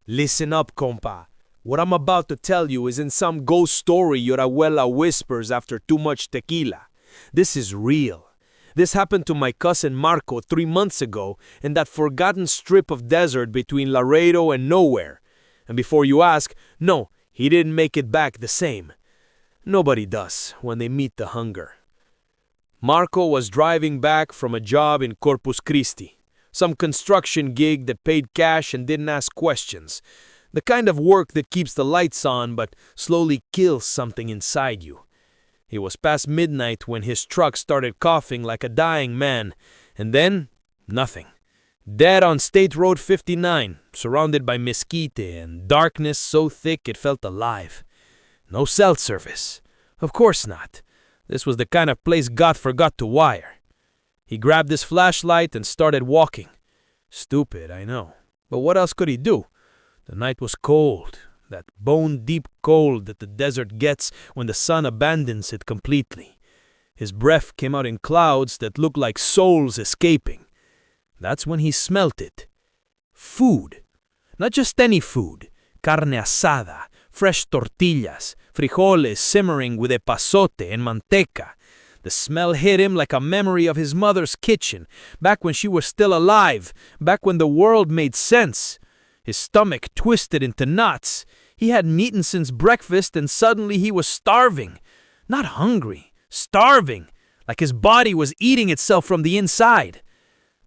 Listen up, compa. What I'm about to tell you isn't some ghost story your abuela whispers after too much tequila. This is real. This happened to my cousin Marco 3 months ago in that forgotten strip of desert between Laredo and nowhere. And before you ask, no, he didn't make it back the same. Nobody does when they meet the hunger. Marco was driving back from a job in Corpus Christi, some construction gig that paid cash and didn't ask questions. The kind of work that keeps the lights on but slowly kills something inside you. It was past midnight when his truck started coughing like a dying man, and then nothing. Dead on State Road 59, surrounded by mesquite and darkness so thick it felt alive. No cell service. Of course not. This was the kind of place God forgot to wire. He grabbed his flashlight and started walking. Stupid, I know. But what else could he do? The night was cold, that bone-deep cold that the desert gets when the sun abandons it completely. His breath came out in clouds that looked like souls escaping. That's when he smelt it. Food. Not just any food. Carne asada, fresh tortillas, frijoles simmering with epazote and manteca. The smell hit him like a memory of his mother's kitchen, back when she was still alive, back when the world made sense. His stomach twisted into knots. He hadn't eaten since breakfast and suddenly he was starving. Not hungry, starving, like his body was eating itself from the inside.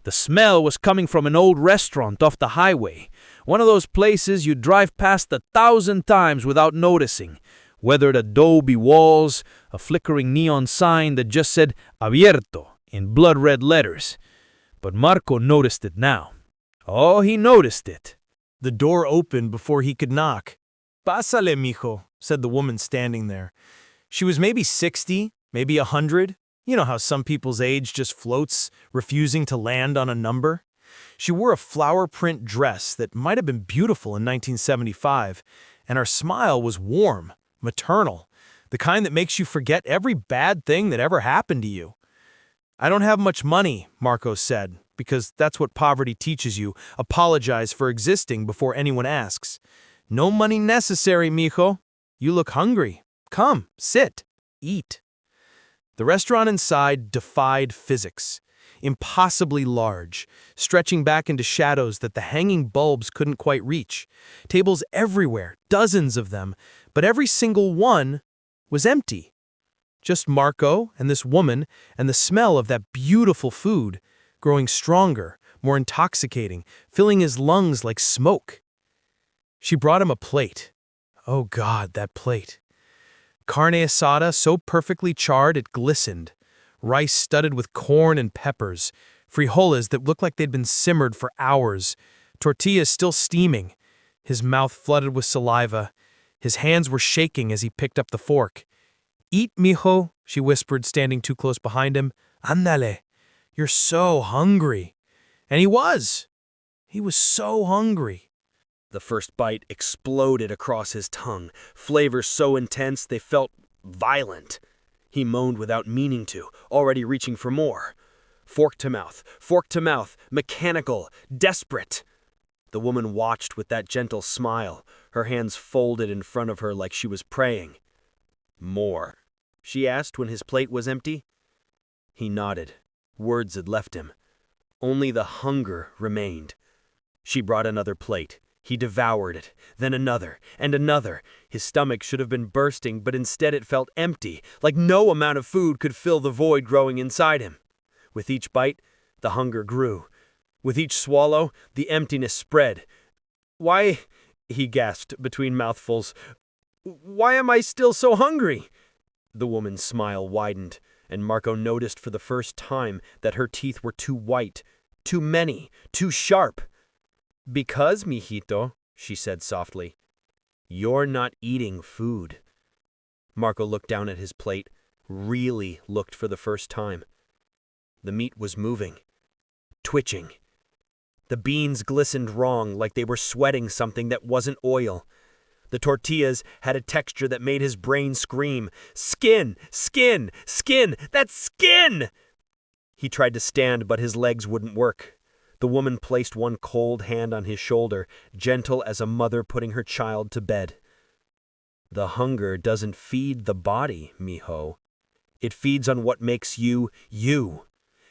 The smell was coming from an old restaurant off the highway, one of those places you drive past 1,000 times without noticing. Weathered adobe walls, a flickering neon sign that just said Abierto in blood-red letters. But Marco noticed it now. Oh, he noticed it. The door opened before he could knock. Pásale, mijo, said the woman standing there. She was maybe 60, maybe 100. You know how some people's age just floats, refusing to land on a number? She wore a flower print dress that might have been beautiful in 1975, and her smile was warm, maternal, the kind that makes you forget every bad thing that ever happened to you. I don't have much money, Marco said, because that's what poverty teaches you. Apologize for existing before anyone asks. No money necessary, mijo. You look hungry. Come, sit, eat. The restaurant inside defied physics. Impossibly large, stretching back into shadows that the hanging bulbs couldn't quite reach. Tables everywhere, dozens of them, but every single one was empty. Just Marco and this woman and the smell of that beautiful food, growing stronger, more intoxicating, filling his lungs like smoke. She brought him a plate. Oh God, that plate. Carne asada so perfectly charred it glistened. Rice studded with corn and peppers. Frijoles that looked like they'd been simmered for hours. Tortillas still steaming. His mouth flooded with saliva. His hands were shaking as he picked up the fork. Eat, mijo, she whispered, standing too close behind him. Ándale. You're so hungry. And he was. He was so hungry. The first bite exploded across his tongue, flavors so intense they felt violent. He moaned without meaning to, already reaching for more. Fork to mouth, mechanical, desperate. The woman watched with that gentle smile, her hands folded in front of her like she was praying. More, she asked when his plate was empty. He nodded. Words had left him. Only the hunger remained. She brought another plate. He devoured it, then another, and another. His stomach should have been bursting, but instead it felt empty, like no amount of food could fill the void growing inside him. With each bite, the hunger grew. With each swallow, the emptiness spread. Why, he gasped between mouthfuls, why am I still so hungry? The woman's smile widened, and Marco noticed for the first time that her teeth were too white, too many, too sharp. Because, mijito, she said softly, you're not eating food. Marco looked down at his plate, really looked for the first time. The meat was moving, twitching. The beans glistened wrong, like they were sweating something that wasn't oil. The tortillas had a texture that made his brain scream, skin, skin, skin, that's skin! He tried to stand, but his legs wouldn't work. The woman placed one cold hand on his shoulder, gentle as a mother putting her child to bed. The hunger doesn't feed the body, mijo. It feeds on what makes you, you.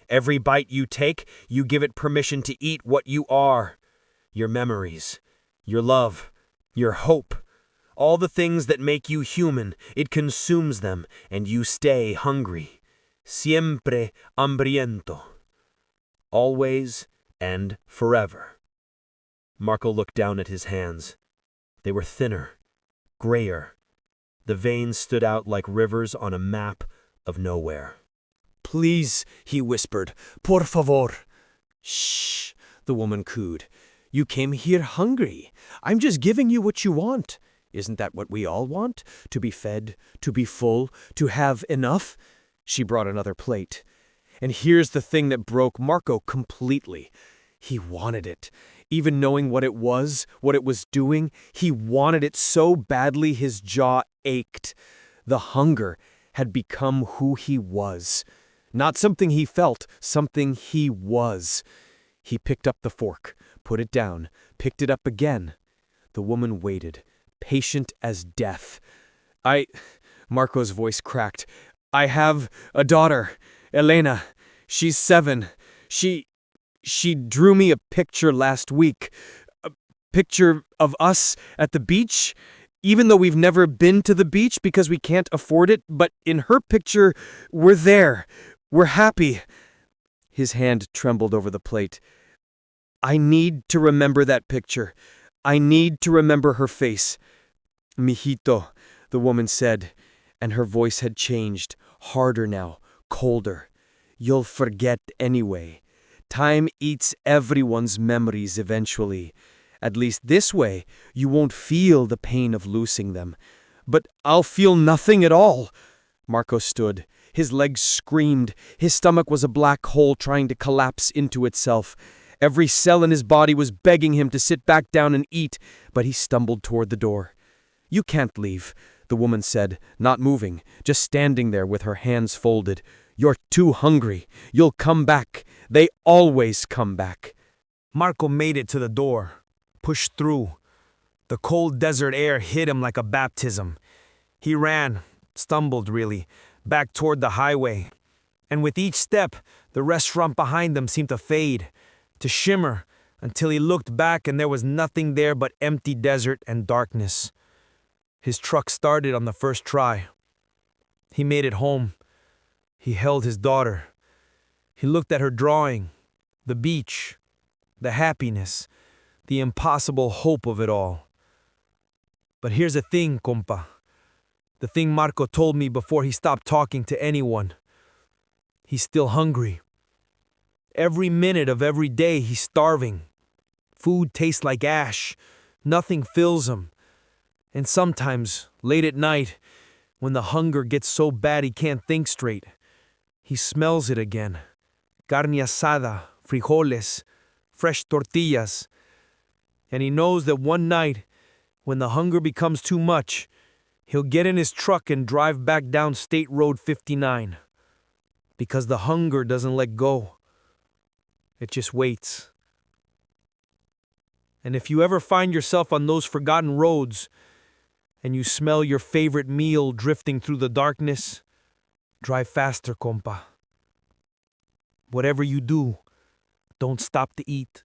Every bite you take, you give it permission to eat what you are. Your memories, your love, your hope. All the things that make you human, it consumes them, and you stay hungry. Siempre hambriento. Always and forever. Marco looked down at his hands. They were thinner, grayer. The veins stood out like rivers on a map of nowhere. Please, he whispered. Por favor. Shh, the woman cooed. You came here hungry. I'm just giving you what you want. Isn't that what we all want? To be fed, to be full, to have enough? She brought another plate. And here's the thing that broke Marco completely. He wanted it. Even knowing what it was doing, he wanted it so badly his jaw ached. The hunger had become who he was. Not something he felt, something he was. He picked up the fork, put it down, picked it up again. The woman waited, patient as death. Marco's voice cracked. I have a daughter, Elena. She's 7. She drew me a picture last week. A picture of us at the beach, even though we've never been to the beach because we can't afford it. But in her picture, we're there. We're happy. His hand trembled over the plate. I need to remember that picture. I need to remember her face. Mijito, the woman said, and her voice had changed, harder now, colder. You'll forget anyway. Time eats everyone's memories eventually. At least this way, you won't feel the pain of losing them. But I'll feel nothing at all. Marco stood. His legs screamed. His stomach was a black hole trying to collapse into itself. Every cell in his body was begging him to sit back down and eat, but he stumbled toward the door. You can't leave, the woman said, not moving, just standing there with her hands folded. You're too hungry. You'll come back. They always come back. Marco made it to the door, pushed through. The cold desert air hit him like a baptism. He ran, stumbled really, back toward the highway. And with each step, the restaurant behind him seemed to fade, to shimmer, until he looked back and there was nothing there but empty desert and darkness. His truck started on the first try. He made it home. He held his daughter. He looked at her drawing, the beach, the happiness, the impossible hope of it all. But here's the thing, compa. The thing Marco told me before he stopped talking to anyone. He's still hungry. Every minute of every day he's starving. Food tastes like ash. Nothing fills him. And sometimes, late at night, when the hunger gets so bad he can't think straight, he smells it again. Carne asada, frijoles, fresh tortillas. And he knows that one night, when the hunger becomes too much, he'll get in his truck and drive back down State Road 59. Because the hunger doesn't let go. It just waits. And if you ever find yourself on those forgotten roads, and you smell your favorite meal drifting through the darkness, drive faster, compa. Whatever you do, don't stop to eat.